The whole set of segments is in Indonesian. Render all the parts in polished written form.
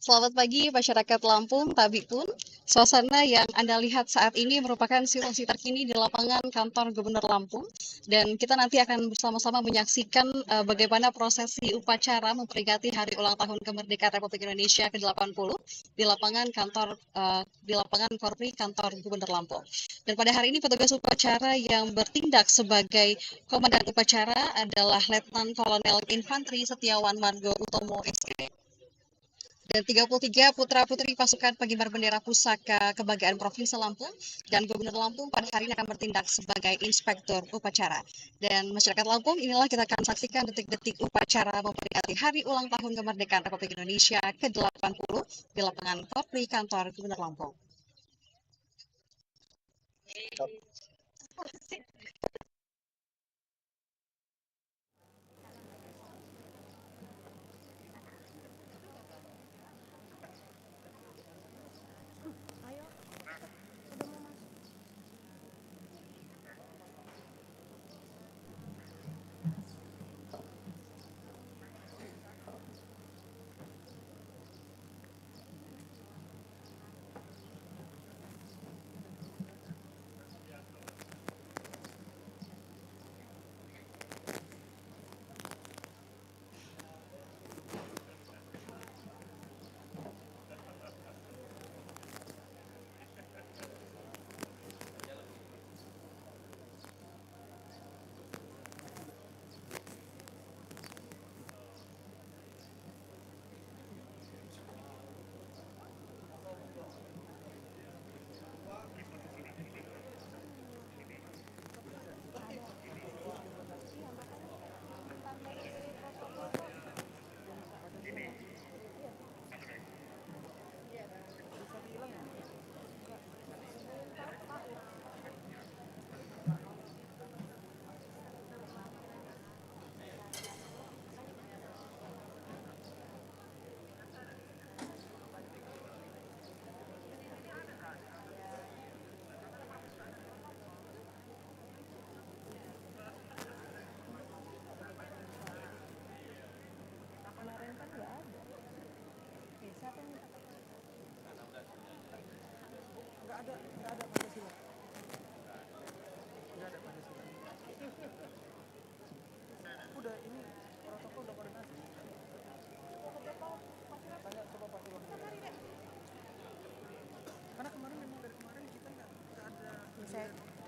Selamat pagi masyarakat Lampung, Tabi pun. Suasana yang Anda lihat saat ini merupakan situasi terkini di lapangan kantor Gubernur Lampung. Dan kita nanti akan bersama-sama menyaksikan bagaimana prosesi upacara memperingati Hari Ulang Tahun Kemerdekaan Republik Indonesia ke-80 di lapangan di lapangan Korpi kantor Gubernur Lampung. Dan pada hari ini petugas upacara yang bertindak sebagai komandan upacara adalah Letnan Kolonel Infanteri Setiawan Margo Utomo SP dan 33 putra-putri pasukan pengibar bendera pusaka kebanggaan Provinsi Lampung dan Gubernur Lampung pada hari ini akan bertindak sebagai inspektur upacara. Dan masyarakat Lampung, inilah kita akan saksikan detik-detik upacara memperingati Hari Ulang Tahun Kemerdekaan Republik Indonesia ke-80 di lapangan Korpri kantor Gubernur Lampung.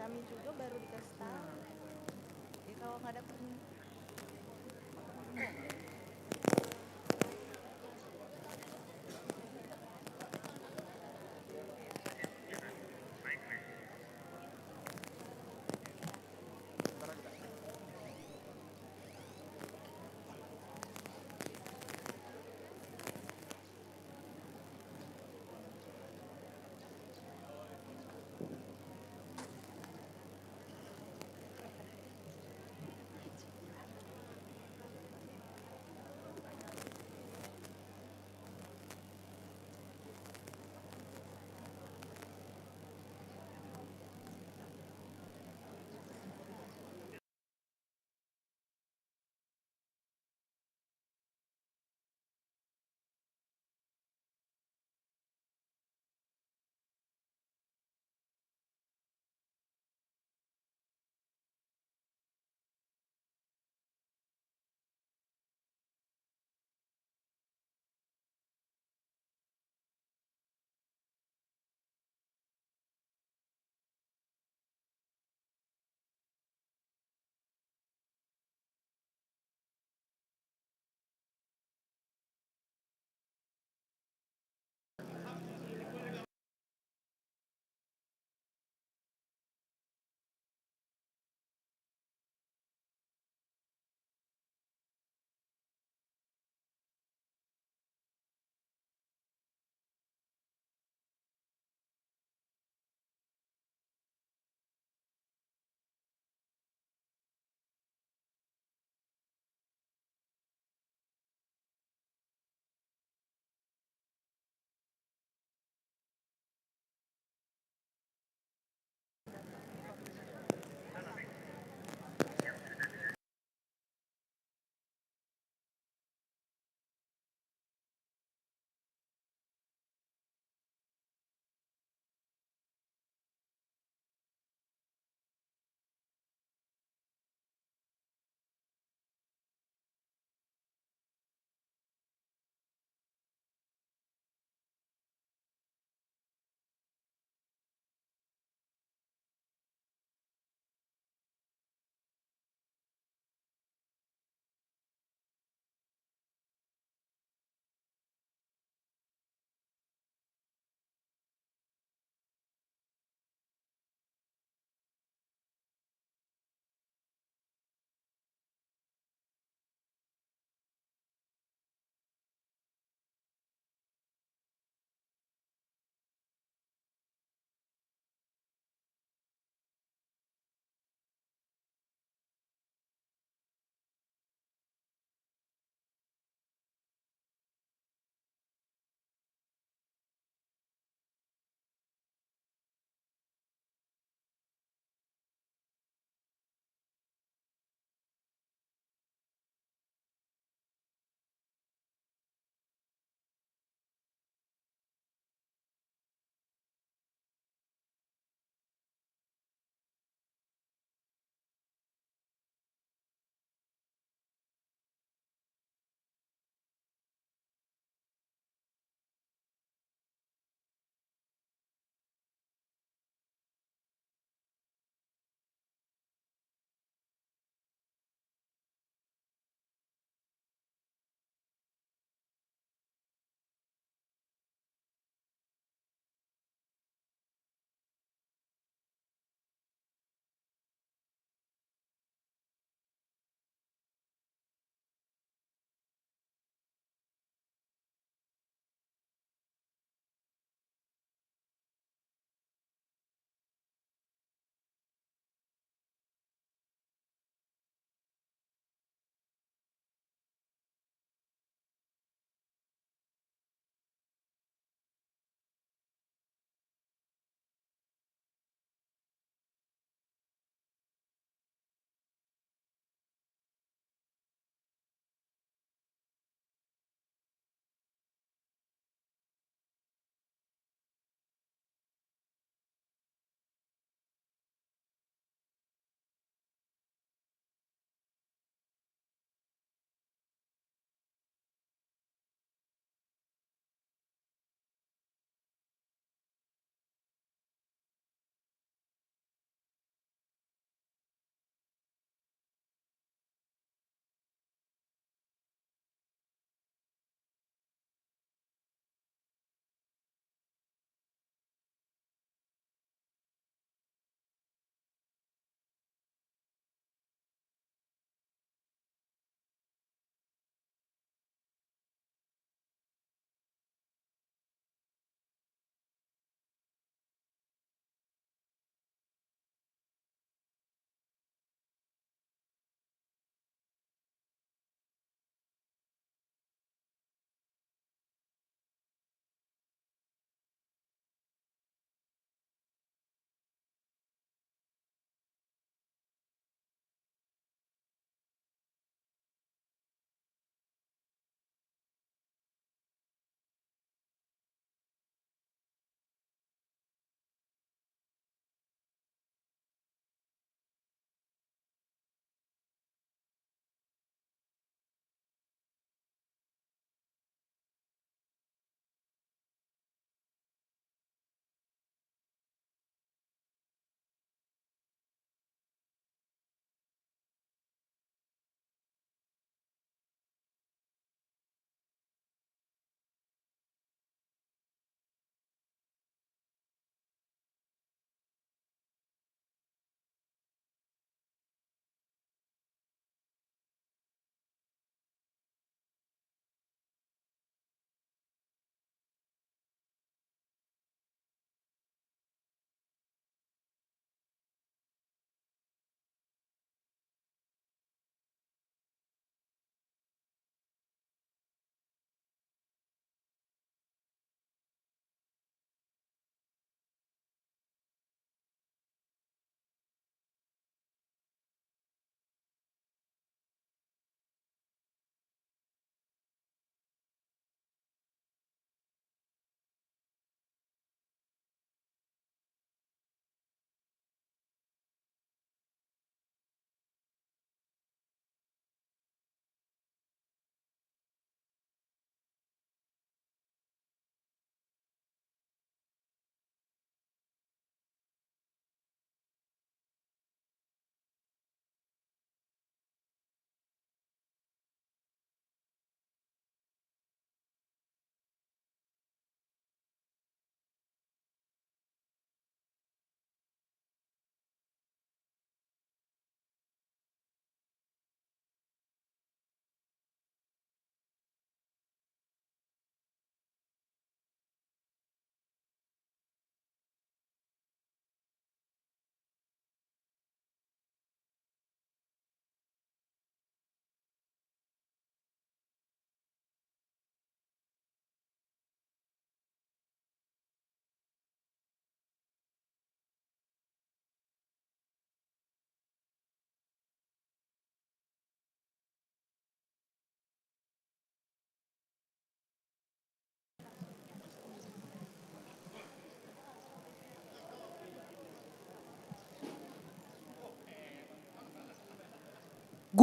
Kami juga baru dikasih tahu. Ya, kalau nggak ada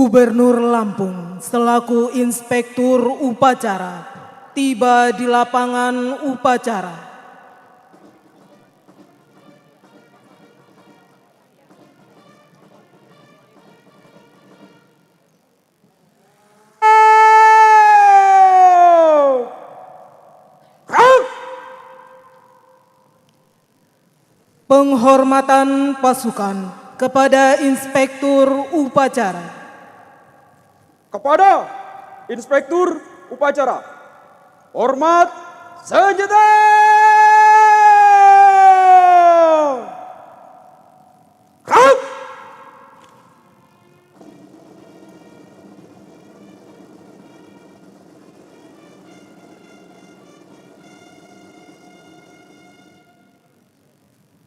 Gubernur Lampung selaku Inspektur Upacara tiba di lapangan upacara. Penghormatan pasukan kepada Inspektur Upacara. Kepada Inspektur Upacara, hormat senjata! Kau!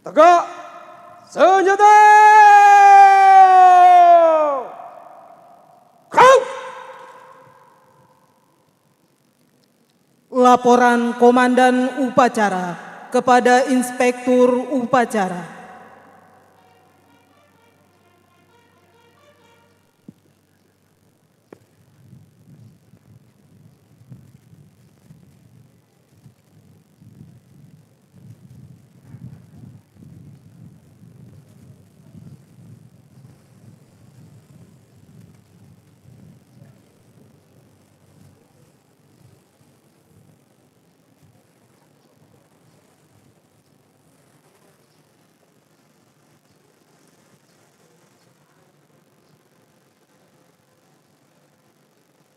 Tegak senjata! Kau! Laporan Komandan Upacara kepada Inspektur Upacara.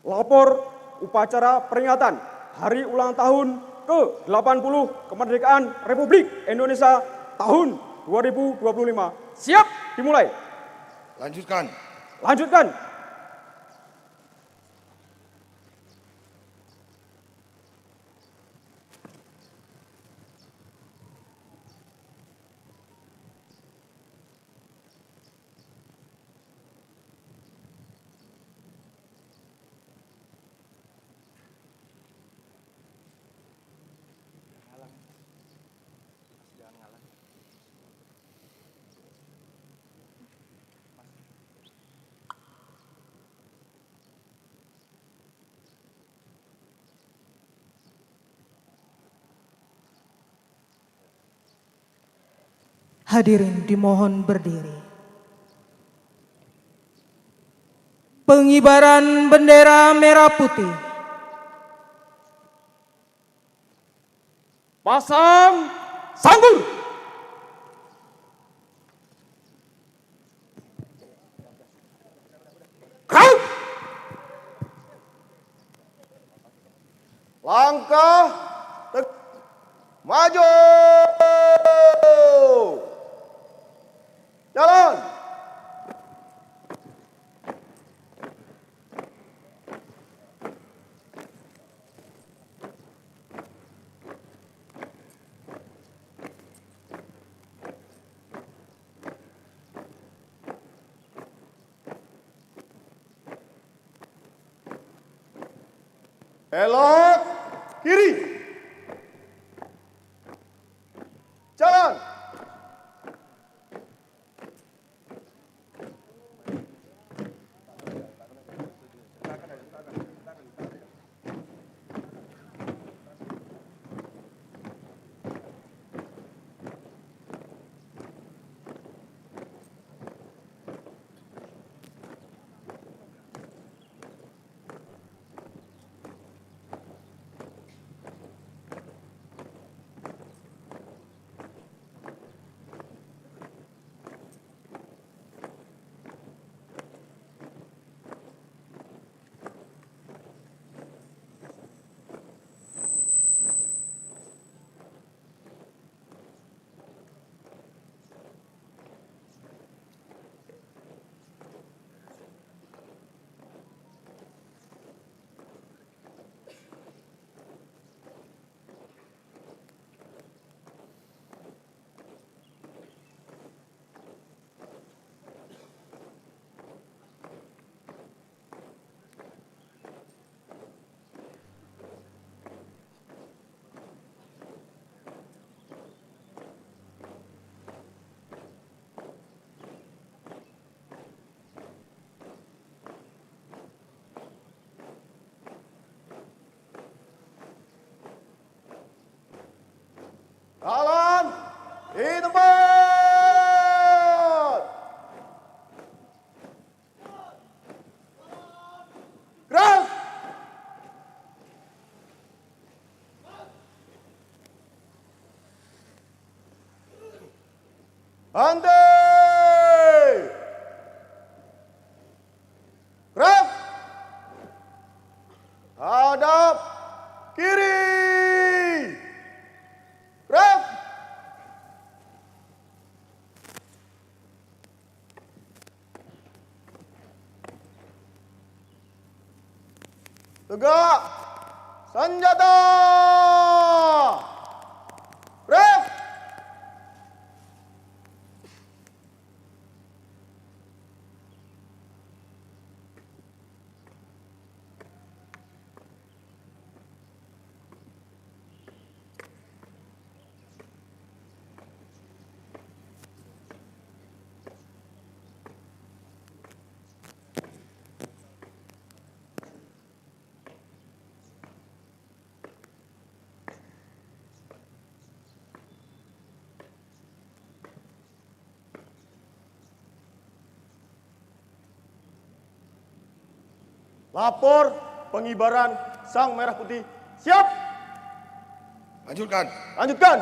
Lapor upacara peringatan Hari Ulang Tahun ke-80 Kemerdekaan Republik Indonesia tahun 2025. Siap dimulai. Lanjutkan. Lanjutkan. Hadirin dimohon berdiri. Pengibaran bendera merah putih. Pasang sanggul. Kau. Langkah maju. Jalan. Belok kiri. Jalan. Henti! Gerak! Hadap kiri! Gerak! Tegak! Senjata! Gerak! Lapor pengibaran sang merah putih. Siap. Lanjutkan. Lanjutkan.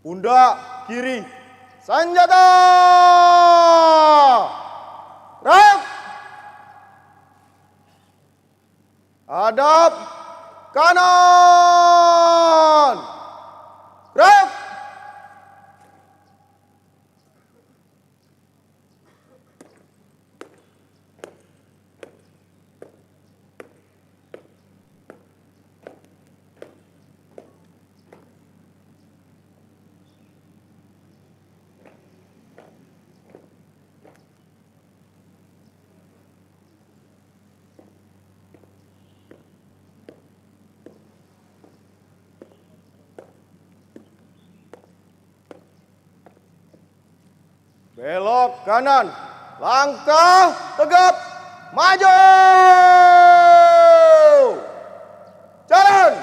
Pundak kiri. Senjata! Gerak! Hadap kanan! Gerak! belok kanan, langkah tegap, maju! Jalan!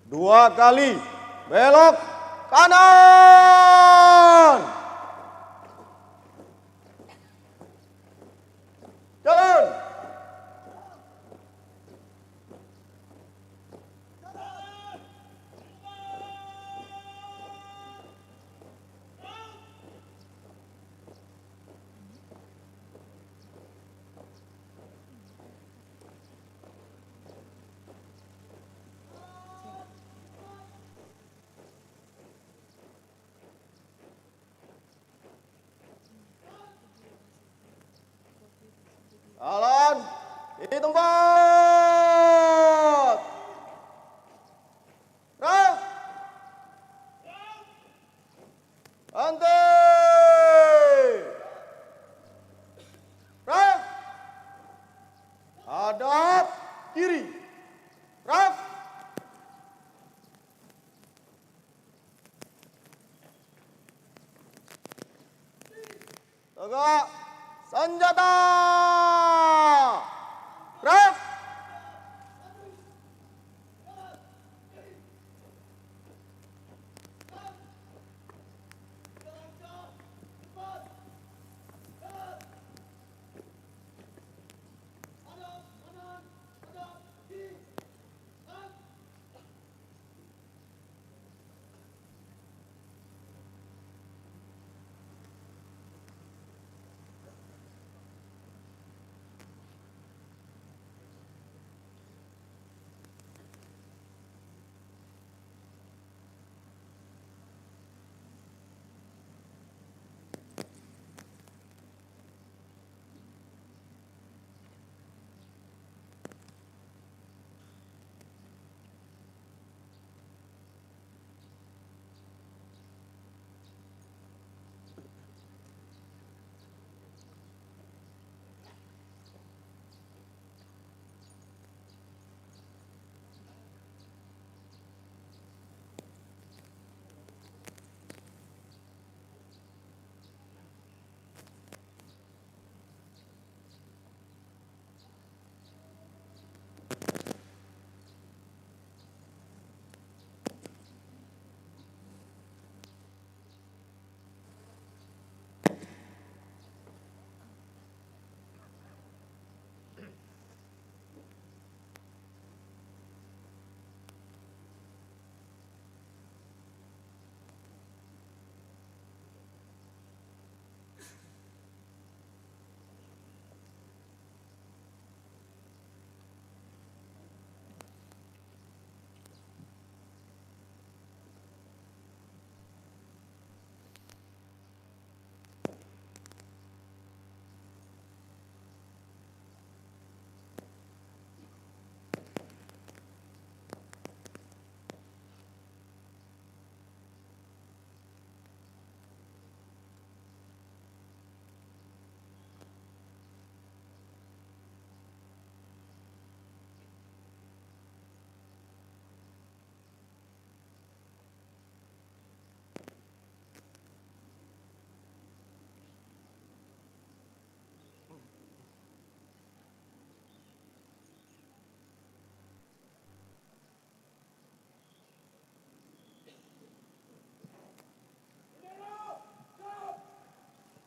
Dua kali belok kanan. Jalan. Jalan di tempat. Gerak. Santai. Gerak. Hadap kiri. Gerak. Tegak. Senjata. Gerak.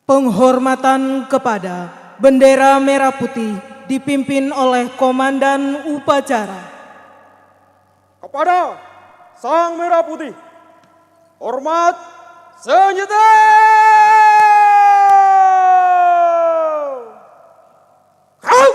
Penghormatan kepada bendera merah putih dipimpin oleh Komandan Upacara. kepada Sang Merah Putih. Hormat senjata! Kau!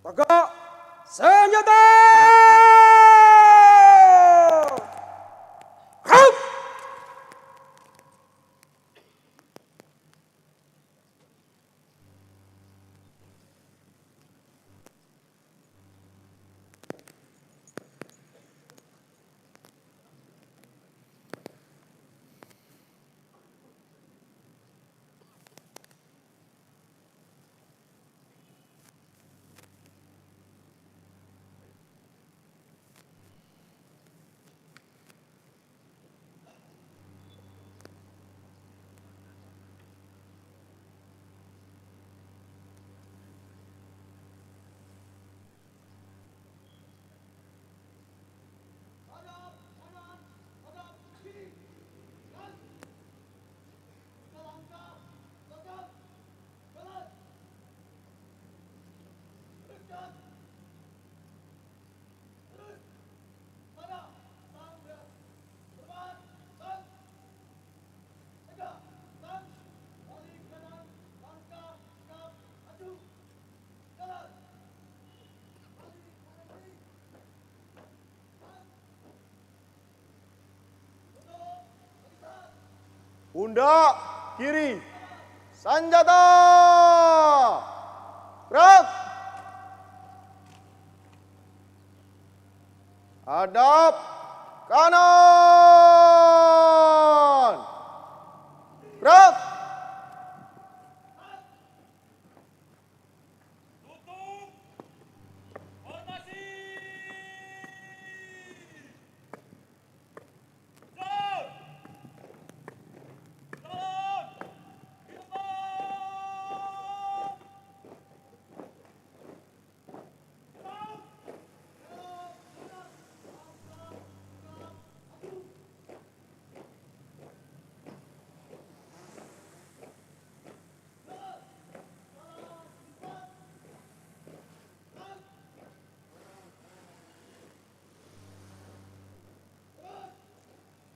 Tegak senjata! Kau! Pundak kiri, senjata! Gerak! Hadap kanan! Gerak!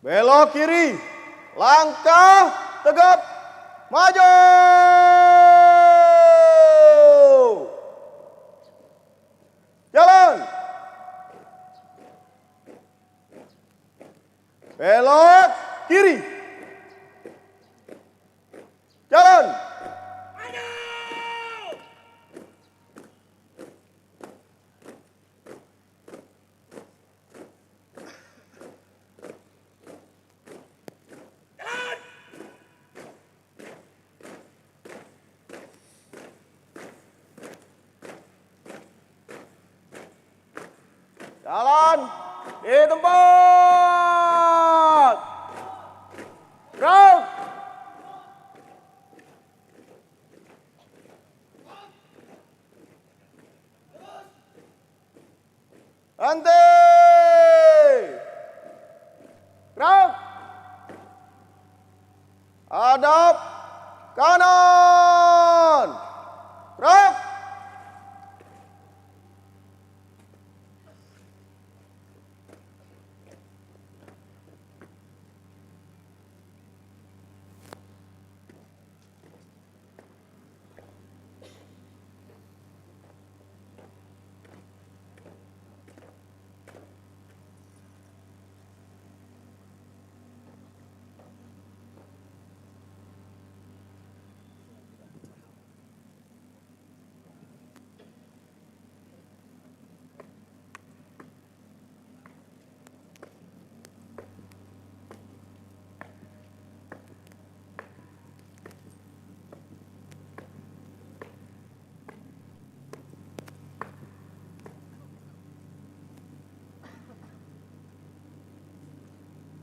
Belok kiri, langkah tegap, maju! Jalan! Belok kiri, jalan! Jalan di tempat. Gerak. Ganti. Gerak. Hadap kanan. Gerak.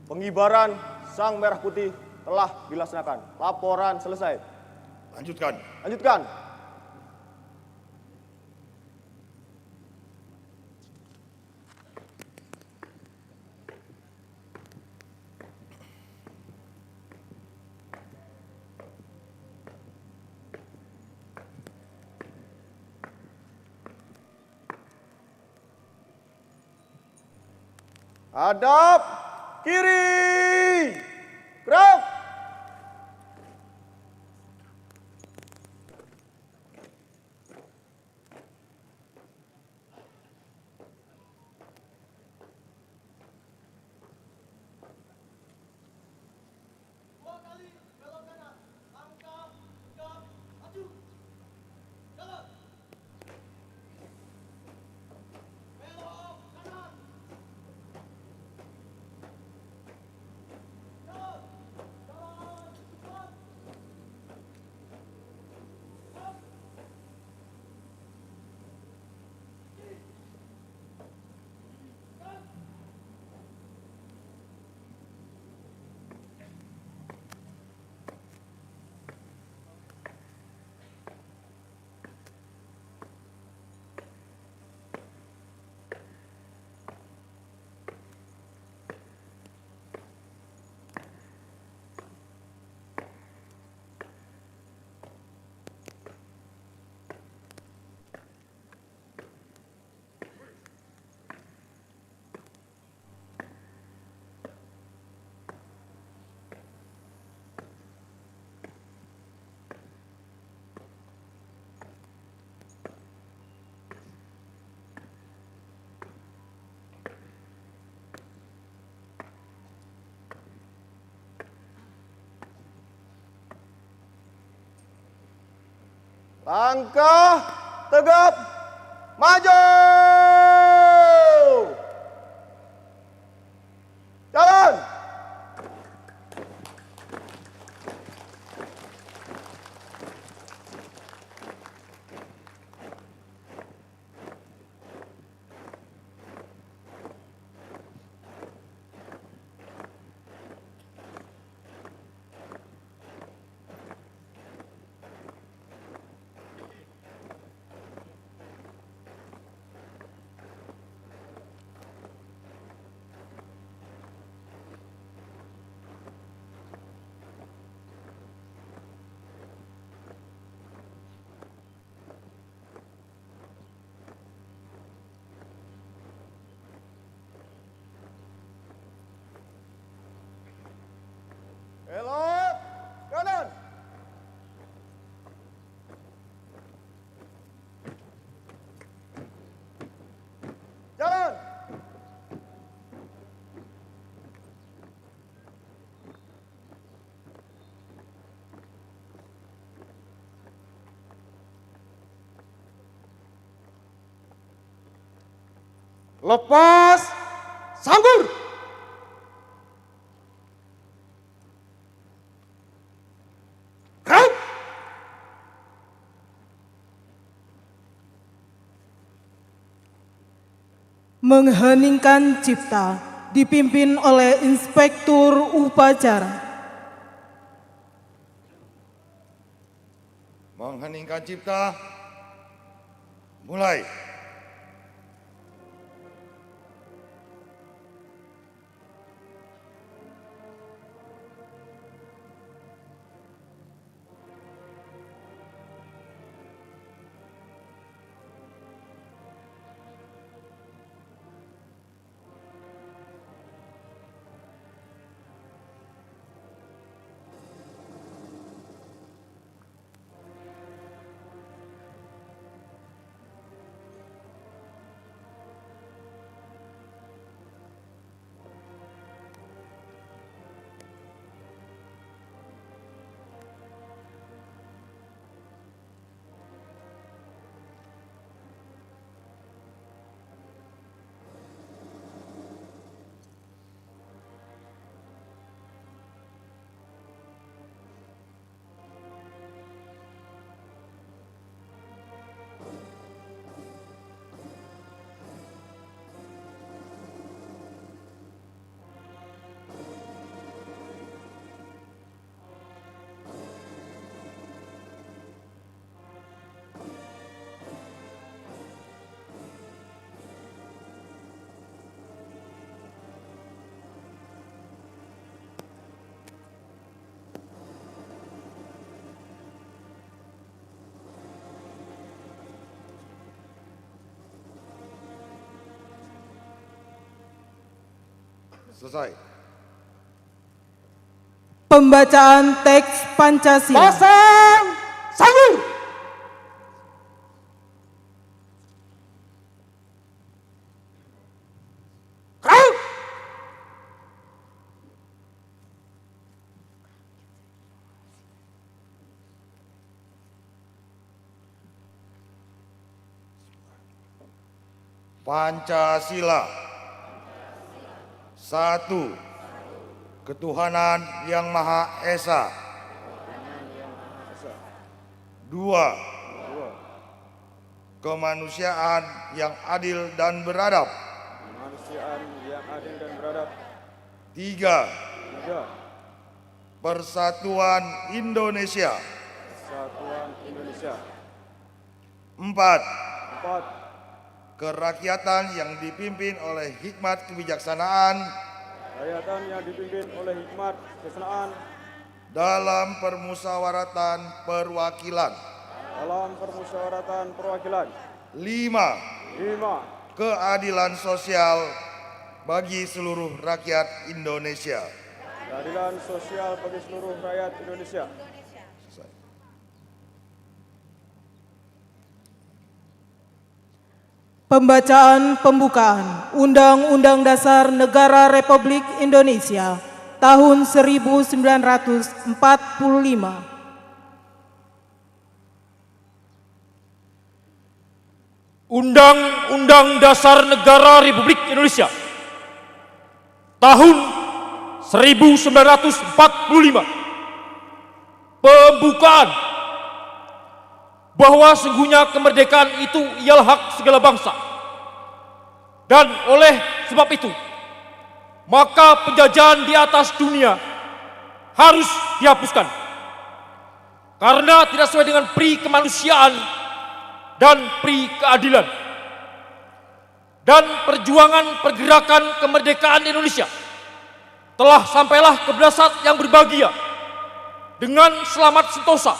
Pengibaran Sang Merah Putih telah dilaksanakan. Laporan selesai. Lanjutkan. Lanjutkan. Hadap kiri. Gerak. Langkah tegap maju. Jalan. Belok kanan. Jalan. Lepas sanggur. Gerak. Mengheningkan cipta dipimpin oleh Inspektur Upacara. Mengheningkan cipta. Mulai. Selesai. Pembacaan teks Pancasila. Pasang Sanggur. Kau. Pancasila. Satu, ketuhanan yang Maha Esa. Dua, kemanusiaan yang adil dan beradab. Kemanusiaan yang adil dan beradab. Tiga, Tiga, persatuan Indonesia. Persatuan Indonesia. Empat, Empat, kerakyatan yang dipimpin oleh hikmat kebijaksanaan rakyatan yang dipimpin oleh hikmat kebijaksanaan dalam permusyawaratan perwakilan. dalam permusyawaratan perwakilan. Lima, Lima, keadilan sosial bagi seluruh rakyat Indonesia. keadilan sosial bagi seluruh rakyat Indonesia. Pembacaan pembukaan Undang-Undang Dasar Negara Republik Indonesia tahun 1945. Undang-Undang Dasar Negara Republik Indonesia tahun 1945. Pembukaan. Bahwa sungguhnya kemerdekaan itu ialah hak segala bangsa. Dan oleh sebab itu, maka penjajahan di atas dunia harus dihapuskan. Karena tidak sesuai dengan pri kemanusiaan dan pri keadilan. Dan perjuangan pergerakan kemerdekaan Indonesia telah sampailah ke dasar yang berbahagia dengan selamat sentosa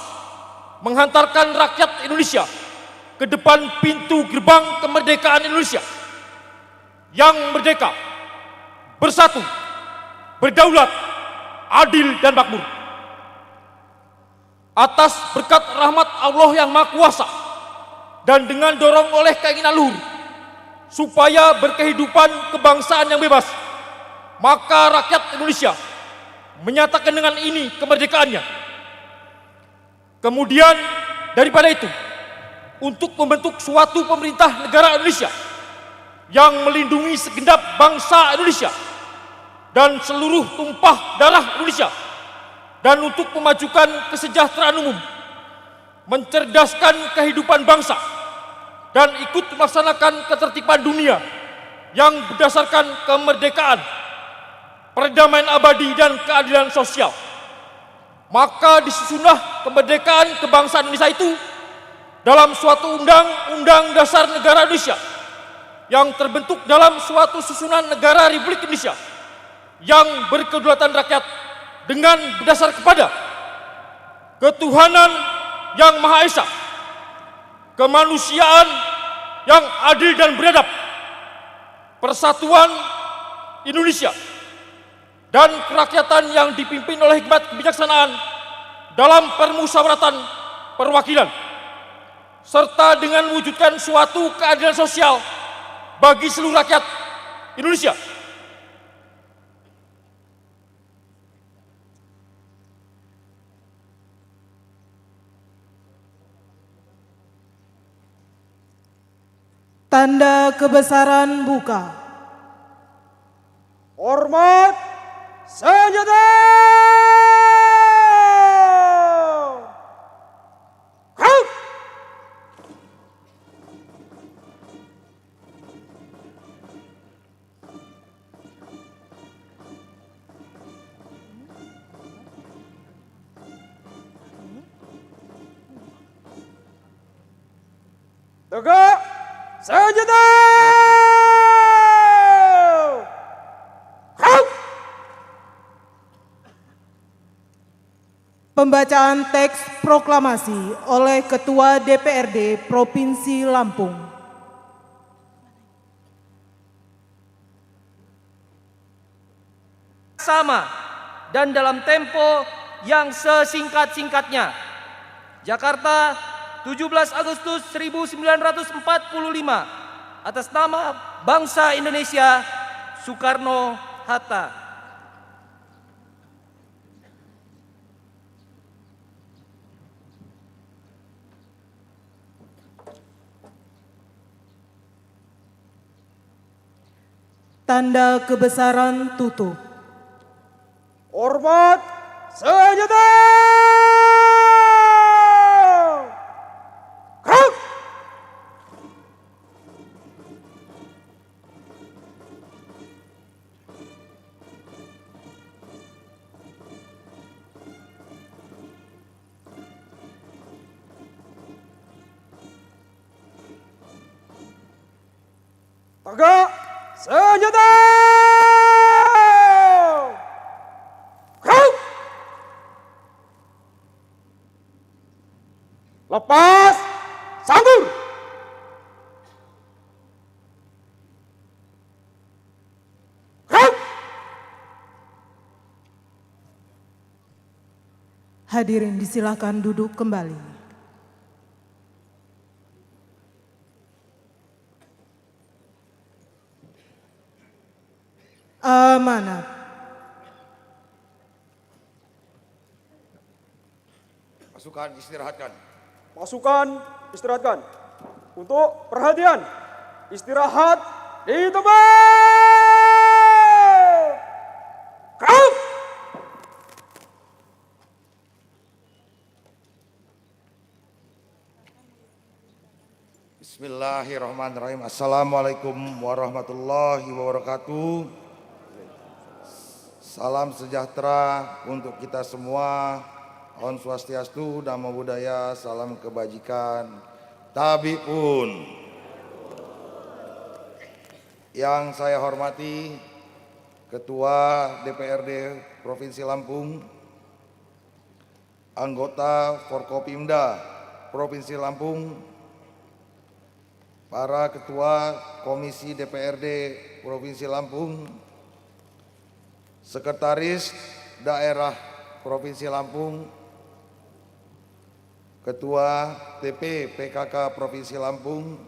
menghantarkan rakyat Indonesia ke depan pintu gerbang kemerdekaan Indonesia yang merdeka, bersatu, berdaulat, adil dan makmur. Atas berkat rahmat Allah yang Maha Kuasa dan dengan dorong oleh keinginan luhur supaya berkehidupan kebangsaan yang bebas, maka rakyat Indonesia menyatakan dengan ini kemerdekaannya. Kemudian daripada itu, untuk membentuk suatu pemerintah negara Indonesia yang melindungi segenap bangsa Indonesia dan seluruh tumpah darah Indonesia, dan untuk memajukan kesejahteraan umum, mencerdaskan kehidupan bangsa, dan ikut melaksanakan ketertiban dunia yang berdasarkan kemerdekaan, perdamaian abadi dan keadilan sosial. Maka disusunlah kemerdekaan kebangsaan Indonesia itu dalam suatu undang-undang dasar negara Indonesia yang terbentuk dalam suatu susunan negara Republik Indonesia yang berkedaulatan rakyat dengan berdasar kepada ketuhanan yang Maha Esa, kemanusiaan yang adil dan beradab, persatuan Indonesia, dan kerakyatan yang dipimpin oleh hikmat kebijaksanaan dalam permusyawaratan perwakilan, serta dengan mewujudkan suatu keadilan sosial bagi seluruh rakyat Indonesia. Tanda kebesaran buka. Hormat senjata. Kau. Tegak senjata. Kau. Pembacaan teks proklamasi oleh Ketua DPRD Provinsi Lampung. seksama dan dalam tempo yang sesingkat-singkatnya. Jakarta, 17 Agustus 1945. Atas nama bangsa Indonesia, Soekarno-Hatta. Tanda kebesaran tutup. Hormat senjata. Gerak! Tegak senjata. Gerak! Lepas sanggur. Gerak! Hadirin disilakan duduk kembali. Amanat. Pasukan istirahatkan. Pasukan istirahatkan. Untuk perhatian, istirahat di tempat. Gerak! Bismillahirrahmanirrahim. Assalamualaikum warahmatullahi wabarakatuh. Salam sejahtera untuk kita semua. Om Swastiastu, Namo Buddhaya, salam kebajikan. Tabi pun. Yang saya hormati Ketua DPRD Provinsi Lampung, anggota Forkopimda Provinsi Lampung, para Ketua Komisi DPRD Provinsi Lampung, Sekretaris Daerah Provinsi Lampung, Ketua TP PKK Provinsi Lampung,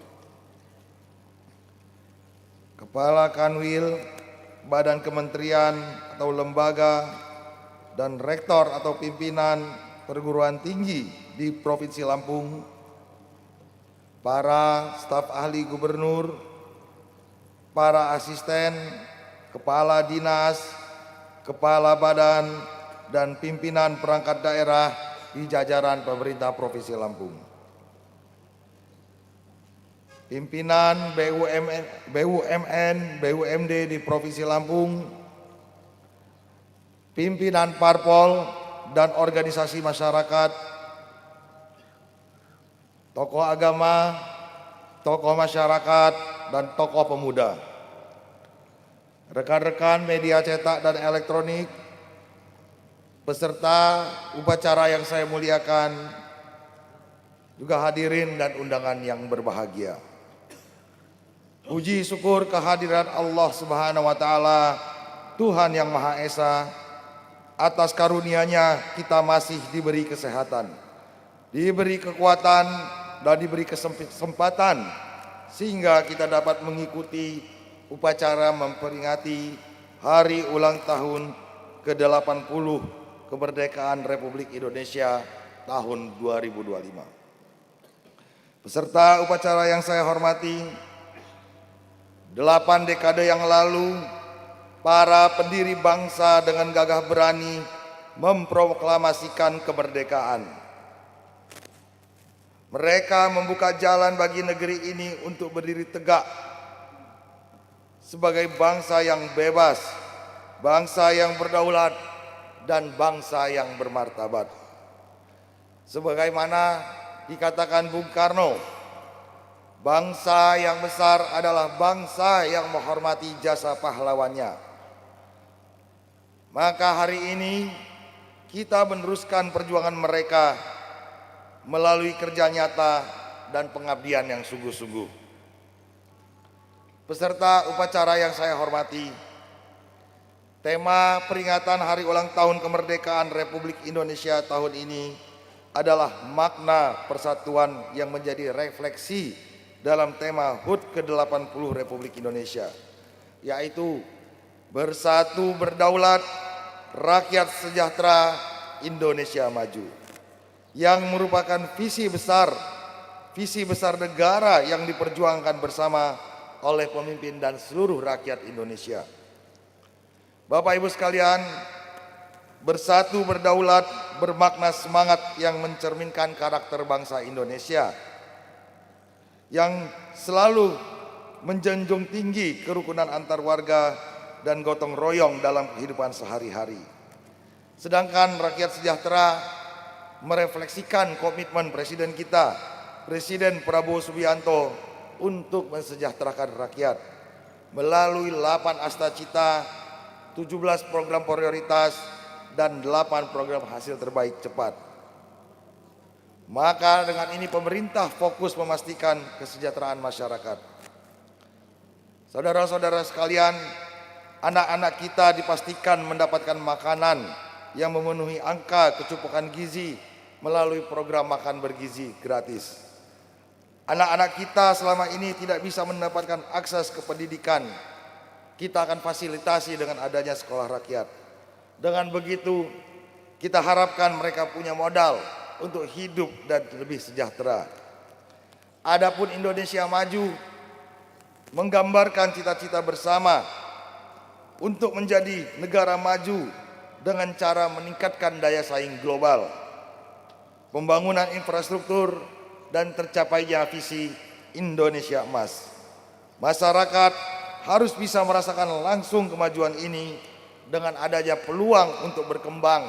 Kepala Kanwil Badan Kementerian atau Lembaga, dan Rektor atau Pimpinan Perguruan Tinggi di Provinsi Lampung, para staf ahli gubernur, para asisten, kepala dinas, kepala badan, dan pimpinan perangkat daerah di jajaran pemerintah Provinsi Lampung. Pimpinan BUMN, BUMD di Provinsi Lampung, pimpinan parpol dan organisasi masyarakat, tokoh agama, tokoh masyarakat, dan tokoh pemuda. Rekan-rekan media cetak dan elektronik, peserta upacara yang saya muliakan, juga hadirin dan undangan yang berbahagia. Puji syukur kehadiran Allah Subhanahu wa Ta'ala, Tuhan yang Maha Esa, atas karunia-Nya kita masih diberi kesehatan, diberi kekuatan, dan diberi kesempatan sehingga kita dapat mengikuti upacara memperingati hari ulang tahun ke-80 kemerdekaan Republik Indonesia tahun 2025. Peserta upacara yang saya hormati, 8 dekade yang lalu, para pendiri bangsa dengan gagah berani memproklamasikan kemerdekaan. Mereka membuka jalan bagi negeri ini untuk berdiri tegak sebagai bangsa yang bebas, bangsa yang berdaulat, dan bangsa yang bermartabat. Sebagaimana dikatakan Bung Karno, bangsa yang besar adalah bangsa yang menghormati jasa pahlawannya. Maka hari ini kita meneruskan perjuangan mereka melalui kerja nyata dan pengabdian yang sungguh-sungguh. Peserta upacara yang saya hormati, Tema peringatan Hari Ulang Tahun Kemerdekaan Republik Indonesia tahun ini adalah makna persatuan yang menjadi refleksi dalam tema HUT ke-80 Republik Indonesia, yaitu bersatu berdaulat, rakyat sejahtera, Indonesia maju, yang merupakan visi besar negara yang diperjuangkan bersama oleh pemimpin dan seluruh rakyat Indonesia. Bapak Ibu sekalian, bersatu berdaulat bermakna semangat yang mencerminkan karakter bangsa Indonesia yang selalu menjunjung tinggi kerukunan antar warga dan gotong royong dalam kehidupan sehari-hari. Sedangkan rakyat sejahtera merefleksikan komitmen Presiden kita, Presiden Prabowo Subianto, untuk mensejahterakan rakyat melalui 8 asta cita, 17 program prioritas, dan 8 program hasil terbaik cepat. Maka dengan ini pemerintah fokus memastikan kesejahteraan masyarakat. Saudara-saudara sekalian, anak-anak kita dipastikan mendapatkan makanan yang memenuhi angka kecukupan gizi melalui program makan bergizi gratis. Anak-anak kita selama ini tidak bisa mendapatkan akses ke pendidikan. Kita akan fasilitasi dengan adanya sekolah rakyat. Dengan begitu, kita harapkan mereka punya modal untuk hidup dan lebih sejahtera. Adapun Indonesia Maju menggambarkan cita-cita bersama untuk menjadi negara maju dengan cara meningkatkan daya saing global, pembangunan infrastruktur, dan tercapainya visi Indonesia Emas. Masyarakat harus bisa merasakan langsung kemajuan ini dengan adanya peluang untuk berkembang,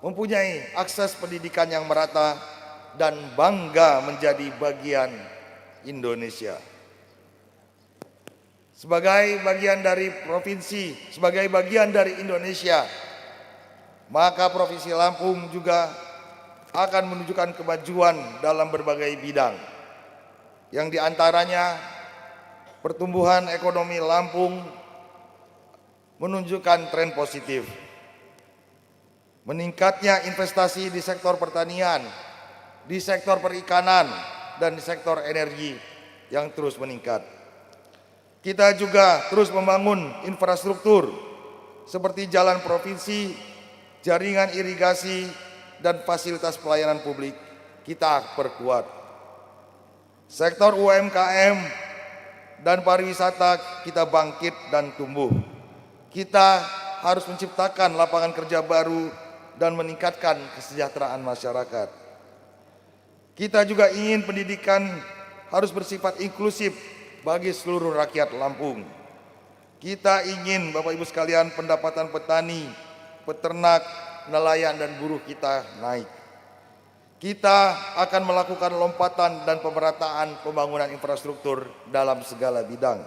mempunyai akses pendidikan yang merata, dan bangga menjadi bagian Indonesia. Sebagai bagian dari provinsi, sebagai bagian dari Indonesia, maka Provinsi Lampung juga akan menunjukkan kemajuan dalam berbagai bidang, yang diantaranya pertumbuhan ekonomi Lampung menunjukkan tren positif. Meningkatnya investasi di sektor pertanian, di sektor perikanan, dan di sektor energi yang terus meningkat. Kita juga terus membangun infrastruktur seperti jalan provinsi, jaringan irigasi, dan fasilitas pelayanan publik kita perkuat. Sektor UMKM dan pariwisata kita bangkit dan tumbuh. Kita harus menciptakan lapangan kerja baru dan meningkatkan kesejahteraan masyarakat. Kita juga ingin pendidikan harus bersifat inklusif bagi seluruh rakyat Lampung. Kita ingin, Bapak Ibu sekalian, pendapatan petani, peternak, nelayan, dan buruh kita naik. Kita akan melakukan lompatan dan pemerataan pembangunan infrastruktur dalam segala bidang.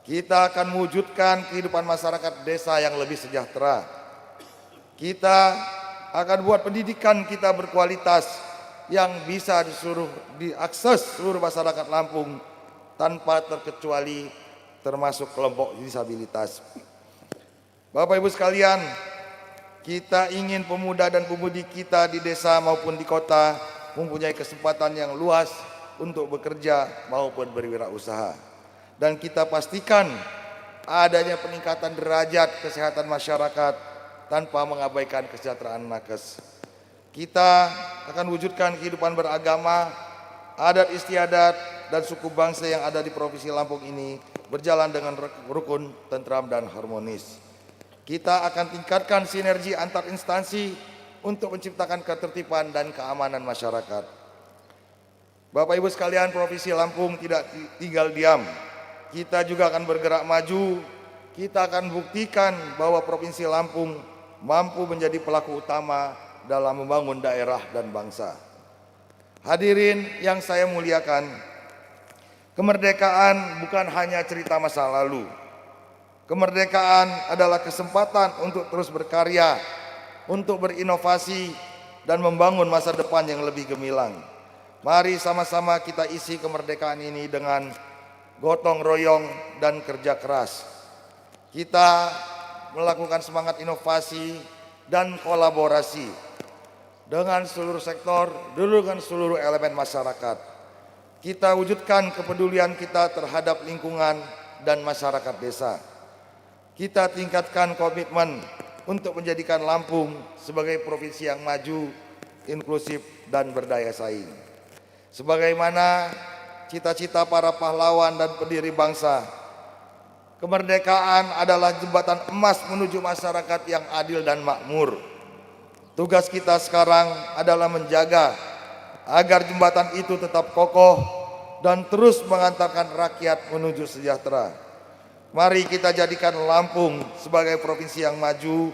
Kita akan mewujudkan kehidupan masyarakat desa yang lebih sejahtera. Kita akan buat pendidikan kita berkualitas yang bisa diakses seluruh masyarakat Lampung tanpa terkecuali termasuk kelompok disabilitas. Bapak Ibu sekalian, kita ingin pemuda dan pemudi kita di desa maupun di kota mempunyai kesempatan yang luas untuk bekerja maupun berwirausaha. Dan kita pastikan adanya peningkatan derajat kesehatan masyarakat tanpa mengabaikan kesejahteraan nakes. Kita akan wujudkan kehidupan beragama, adat istiadat, dan suku bangsa yang ada di Provinsi Lampung ini berjalan dengan rukun, tentram, dan harmonis. Kita akan tingkatkan sinergi antar instansi untuk menciptakan ketertiban dan keamanan masyarakat. Bapak Ibu sekalian, Provinsi Lampung tidak tinggal diam. Kita juga akan bergerak maju. Kita akan buktikan bahwa Provinsi Lampung mampu menjadi pelaku utama dalam membangun daerah dan bangsa. Hadirin yang saya muliakan, kemerdekaan bukan hanya cerita masa lalu. Kemerdekaan adalah kesempatan untuk terus berkarya, untuk berinovasi, dan membangun masa depan yang lebih gemilang. Mari sama-sama kita isi kemerdekaan ini dengan gotong royong dan kerja keras. Kita melakukan semangat inovasi dan kolaborasi dengan seluruh sektor, dengan seluruh elemen masyarakat. Kita wujudkan kepedulian kita terhadap lingkungan dan masyarakat desa. Kita tingkatkan komitmen untuk menjadikan Lampung sebagai provinsi yang maju, inklusif, dan berdaya saing. Sebagaimana cita-cita para pahlawan dan pendiri bangsa, kemerdekaan adalah jembatan emas menuju masyarakat yang adil dan makmur. Tugas kita sekarang adalah menjaga agar jembatan itu tetap kokoh dan terus mengantarkan rakyat menuju sejahtera. Mari kita jadikan Lampung sebagai provinsi yang maju,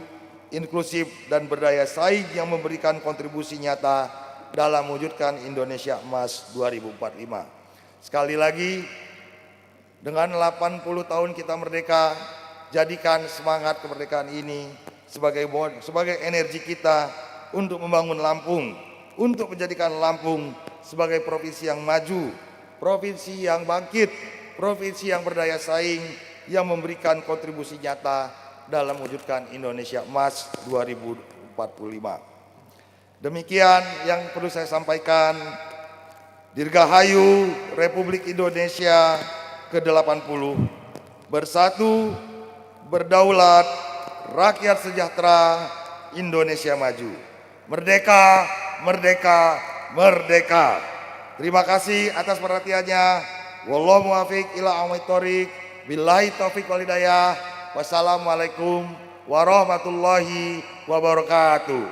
inklusif, dan berdaya saing yang memberikan kontribusi nyata dalam mewujudkan Indonesia Emas 2045. Sekali lagi, dengan 80 tahun kita merdeka, jadikan semangat kemerdekaan ini sebagai energi kita untuk membangun Lampung, untuk menjadikan Lampung sebagai provinsi yang maju, provinsi yang bangkit, provinsi yang berdaya saing, yang memberikan kontribusi nyata dalam mewujudkan Indonesia Emas 2045. Demikian yang perlu saya sampaikan. Dirgahayu Republik Indonesia ke-80, bersatu, berdaulat, rakyat sejahtera, Indonesia maju. Merdeka, merdeka, merdeka. Terima kasih atas perhatiannya. Wallahu muwaffiq ila aqwamit thoriq. Billahi taufiq wal hidayah. Wassalamualaikum warahmatullahi wabarakatuh.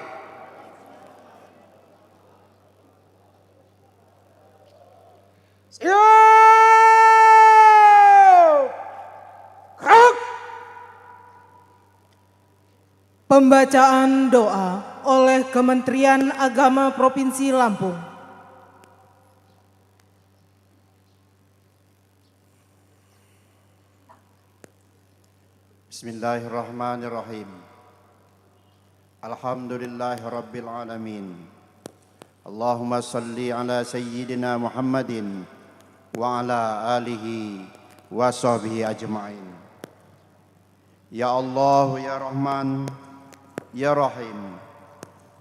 Siap! Gerak! Pembacaan doa oleh Kementerian Agama Provinsi Lampung. Bismillahirrahmanirrahim. Alhamdulillahirabbil alamin. Allahumma salli ala sayyidina Muhammadin wa ala alihi wa sahbihi ajma'in. Ya Allah, ya Rahman, ya Rahim,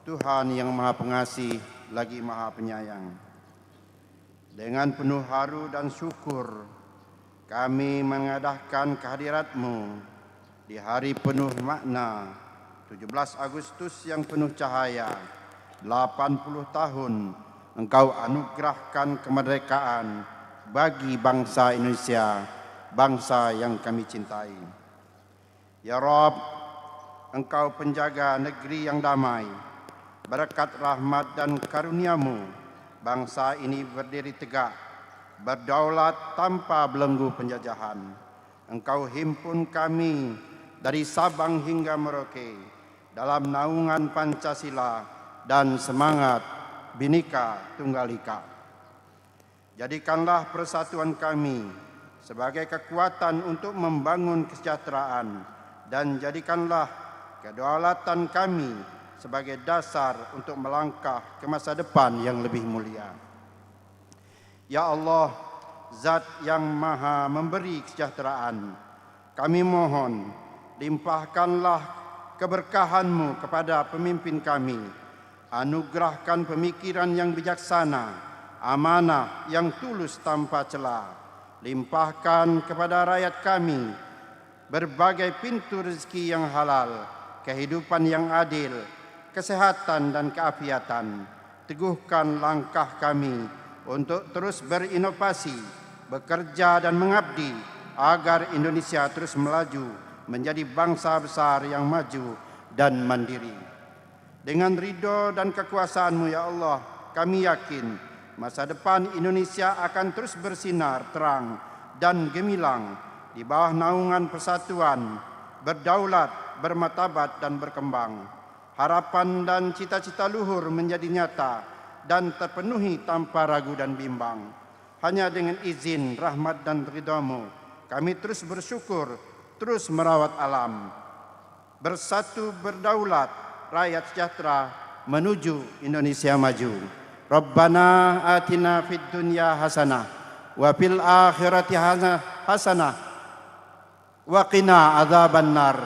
Tuhan yang Maha Pengasih lagi Maha Penyayang. Dengan penuh haru dan syukur kami mengadahkan kehadirat-Mu di hari penuh makna 17 Agustus yang penuh cahaya. 80 tahun Engkau anugerahkan kemerdekaan bagi bangsa Indonesia, bangsa yang kami cintai. Ya Rabb, Engkau penjaga negeri yang damai. Berkat rahmat dan karunia-Mu, bangsa ini berdiri tegak, berdaulat tanpa belenggu penjajahan. Engkau himpun kami dari Sabang hingga Merauke dalam naungan Pancasila dan semangat Bhinneka Tunggal Ika. Jadikanlah persatuan kami sebagai kekuatan untuk membangun kesejahteraan dan jadikanlah kedaulatan kami sebagai dasar untuk melangkah ke masa depan yang lebih mulia. Ya Allah, Zat yang Maha memberi kesejahteraan, kami mohon limpahkanlah keberkahan-Mu kepada pemimpin kami. Anugerahkan pemikiran yang bijaksana, amanah yang tulus tanpa celah. Limpahkan kepada rakyat kami berbagai pintu rezeki yang halal, kehidupan yang adil, kesehatan dan keafiatan. Teguhkan langkah kami untuk terus berinovasi, bekerja dan mengabdi agar Indonesia terus melaju menjadi bangsa besar yang maju dan mandiri. Dengan ridho dan kekuasaan-Mu ya Allah, kami yakin masa depan Indonesia akan terus bersinar terang dan gemilang di bawah naungan persatuan, berdaulat, bermartabat dan berkembang. Harapan dan cita-cita luhur menjadi nyata dan terpenuhi tanpa ragu dan bimbang. Hanya dengan izin, rahmat dan ridha-Mu, kami terus bersyukur, terus merawat alam. Bersatu berdaulat, rakyat sejahtera menuju Indonesia maju. Rabbana atina fid dunya hasanah wa fil akhirati hasanah wa qina adzabannar.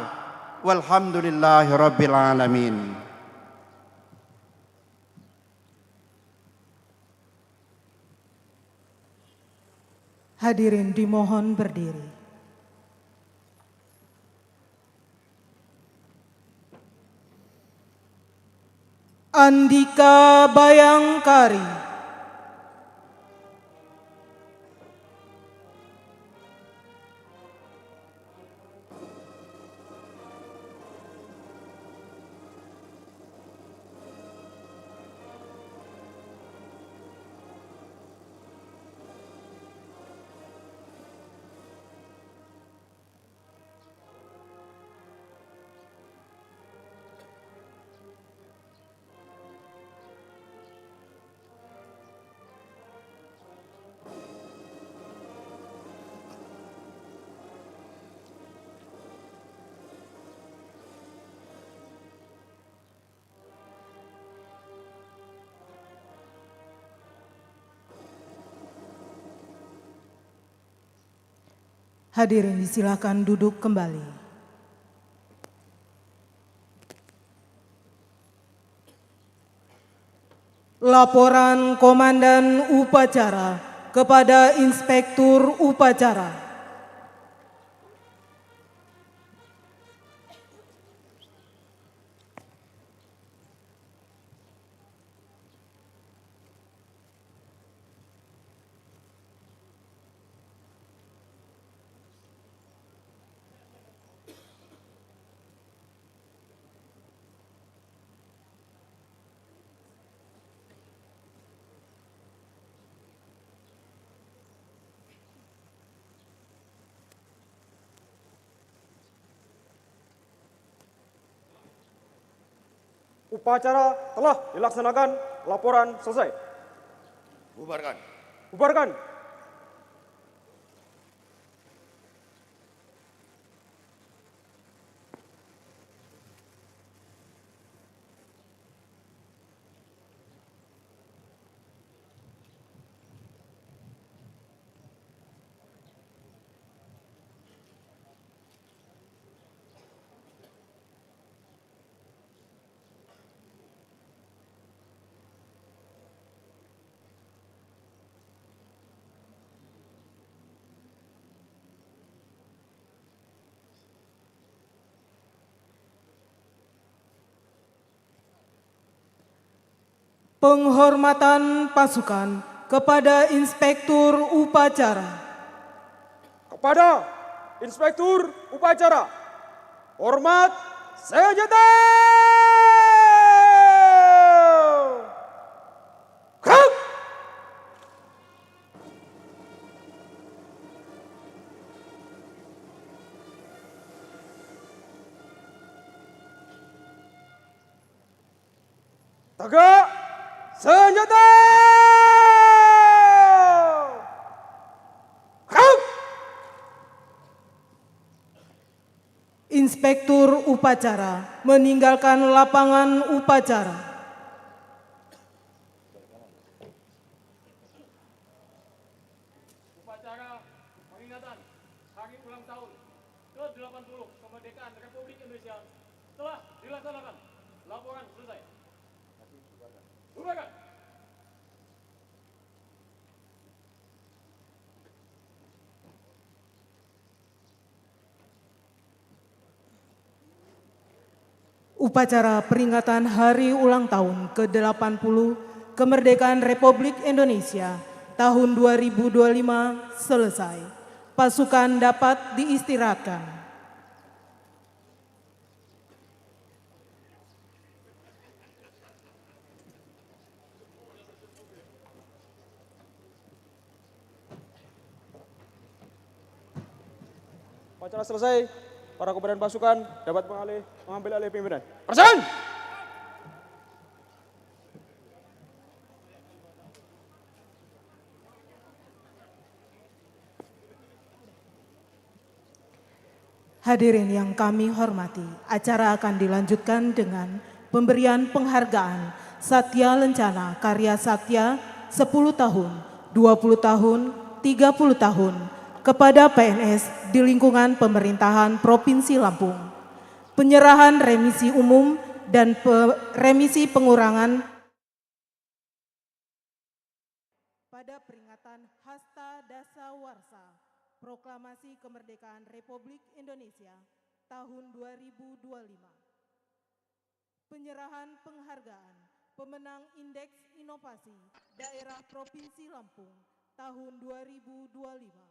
Walhamdulillahi rabbil alamin. Hadirin dimohon berdiri. Andika Bayangkari. Hadirin disilakan duduk kembali. Laporan Komandan Upacara kepada Inspektur Upacara. Upacara telah dilaksanakan, laporan selesai. Bubarkan. Bubarkan. Penghormatan pasukan kepada Inspektur Upacara. Kepada Inspektur Upacara, hormat senjata! Gerak! Tegak senjata! Gerak! Inspektur Upacara meninggalkan lapangan upacara. Upacara peringatan Hari Ulang Tahun ke-80 Kemerdekaan Republik Indonesia telah dilaksanakan. Laporan selesai. Bubarkan. Upacara peringatan Hari Ulang Tahun ke-80 Kemerdekaan Republik Indonesia tahun 2025 selesai. Pasukan dapat diistirahatkan. Upacara selesai, para komandan pasukan dapat mengambil alih pimpinan. Persen! Hadirin yang kami hormati, acara akan dilanjutkan dengan pemberian penghargaan Satya Lencana Karya Satya 10 tahun, 20 tahun, 30 tahun kepada PNS di lingkungan pemerintahan Provinsi Lampung. penyerahan remisi umum dan remisi pengurangan pada peringatan Hasta Dasawarsa Proklamasi Kemerdekaan Republik Indonesia tahun 2025. Penyerahan penghargaan pemenang Indeks Inovasi Daerah Provinsi Lampung tahun 2025.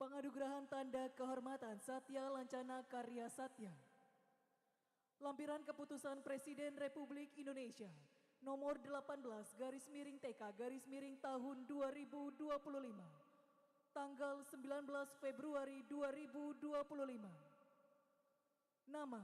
Penganugerahan Tanda Kehormatan Satya Lancana Karya Satya. Lampiran Keputusan Presiden Republik Indonesia nomor 18/TK tahun 2025. Tanggal 19 Februari 2025. Nama